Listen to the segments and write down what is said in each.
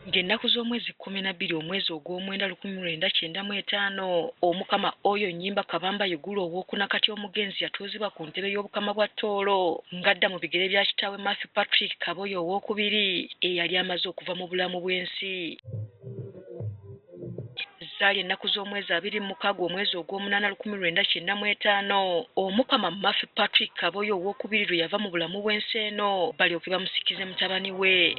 Ng'ennaku z'omwezi 12 omwezi ogw'omwenda 1995 omukama oyo Nnyimba Kabamba Igulu ow'okuna kati omugenzi yatuuzibwa ku ntebe y'obukama bwa Tooro ng'adda mu bigere bya kitaawe Matthew Patrick Kaboyo owookubiri eyali amaze okuva mu bulamu bw'ensi. Zaali ennaku z'omwezi 26 omwezi ogw'omunaana 1995 omukama Matthew Patrick Kaboyo owookubiri lwe yava mu bulamu bw'ensi eno balyoke bamusikize mutabani we.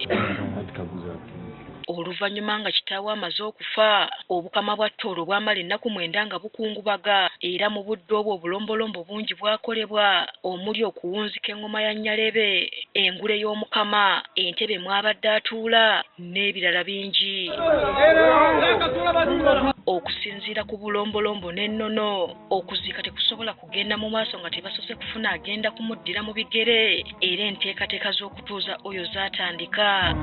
Oluvannyuma nga kitaawe amaze okufa obukama bwa Tooro bwamala ennaku 9 nga bukungubaga era mu budde obwo obulombolombo bungi bwakolebwa omuli okuwunzika engoma ya Nyalebe, engule y'omukama, entebe mw'abadde atuula n'ebirala bingi. Okusinziira ku bulombolombo n'ennono okuziika tekusobola kugenda mu maaso nga tebasoose kufuna agenda kumuddira mu bigere era enteekateeka z'okutuuza oyo zaatandika.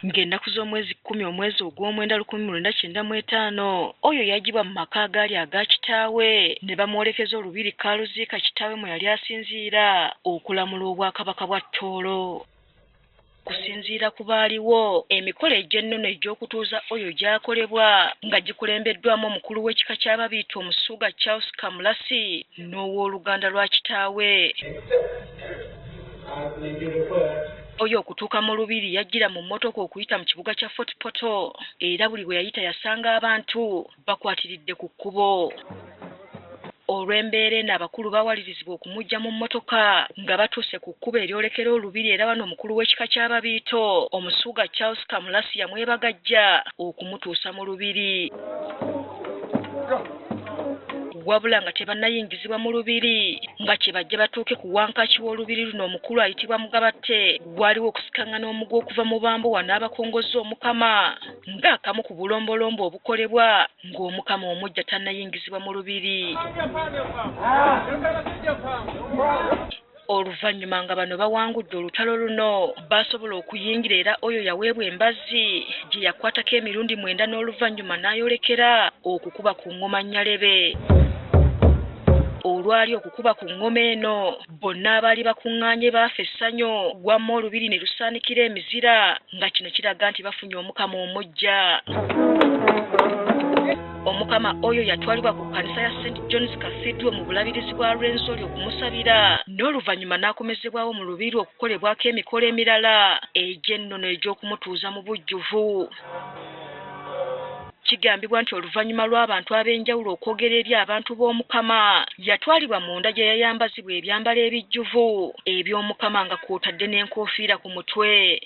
Ng'ennaku z'omwezi 10 omwezi ogw'omwenda 1995 oyo yagibwa mu maka agaali aga kitaawe ne bamwolekeza olubiri Kaaluziika kitaawe mwe yali asinziira okulamula obwakabaka bwa Tooro. Kusinziira ku baaliwo emikolo egy'ennono egy'okutuuza oyo gyakolebwa nga gikulembeddwamu omukulu w'ekika ky'Ababiita Omusuuga Charles Kamulasi n'ow'oluganda lwa kitaawe. Oyo okutuuka mu lubiri yajjira mu mmotoka okuyita mu kibuga kya Fort Portal era buli bwe yayita yasanga abantu bakwatiridde ku kkubo. Olw'embeera eno abakulu bawalirizibwa okumujja mu mmotoka nga batuuse ku kkubo eryolekera olubiri era wano omukulu w'ekika ky'Ababiito Omusuuga Charles Kamulasi yamwebagajja okumutuusa mu lubiri. Wabula nga tebannayingizibwa mu lubiri nga kye bajja batuuke ku wankaaki w'olubiri luno omukulu ayitibwa Mugabatte waliwo okusikangana omugu okuva mu Bambowa n'abakongozza omukama ng'akamu ku bulombolombo obukolebwa ng'omukama omujja tannayingizibwa mu lubiri. Oluvannyuma nga bano bawangudde olutalo luno basobola okuyingira era oyo yaweebwa embazzi gye yakwatako emirundi 9 n'oluvannyuma n'ayolekera okukuba ku ngoma Nyalebe. Olwali okukuba ku ngoma eno bonna abaali bakuŋŋaanye baafa essanyu wamma olubiri ne lusaanikira emizira nga kino kiraga nti bafunye omukama omuggya. Omukama oyo yatwalibwa ku kkanisa ya St. John's Cathedral mu bulabirizi bwa Lwenzori okumusabira n'oluvannyuma n'akomezebwawo mu lubiri okukolebwako emikolo emirala egy'ennono egy'okumutuuza mu bujjuvu. Kigambibwa nti oluvannyuma lw'abantu ab'enjawulo okwogera eri abantu b'omukama yatwalibwa munda gye yayambazibwa ebyambalo ebijjuvu eby'omukama nga kw'otadde n'enkofiira ku mutwe.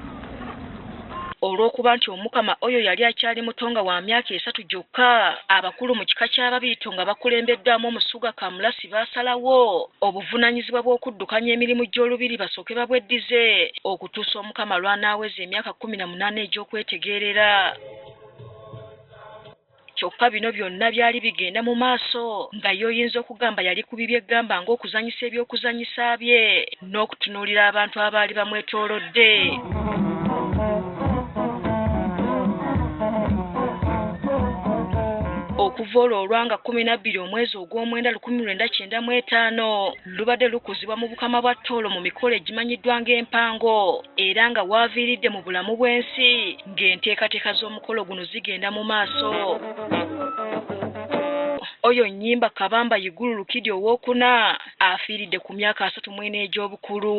Olw'okuba nti omukama oyo yali akyali muto nga wa myaka 3 gyokka abakulu mu kika ky'Ababiito nga bakulembeddwamu Omusuuga Kamulasi baasalawo obuvunaanyizibwa bw'okuddukanya emirimu gy'olubiri basooke babweddize okutuusa omukama lw'anaaweza emyaka 18 egy'okwetegeerera. Kyokka bino byonna byali bigenda mu maaso nga y'oyinza okugamba yali ku bibye eggamba ng'okuzanyisa ebyokuzanyisa bye n'okutunuulira abantu abaali bamwetoolodde. Okuva olwo olwanga 12 omwezi ogw'omwenda 1995 lubadde lukuzibwa mu bukama bwa Tooro mu mikolo egimanyiddwa ng'empango era nga waaviiridde mu bulamu bw'ensi ng'enteekateeka z'omukolo guno zigenda mu maaso. Oyo Nnyimba Kabamba Igulu Lukidi owookuna afiiridde ku myaka 34 egy'obukulu.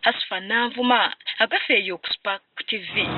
Asfa Nanvuma Agafeeyo ku Spark TV.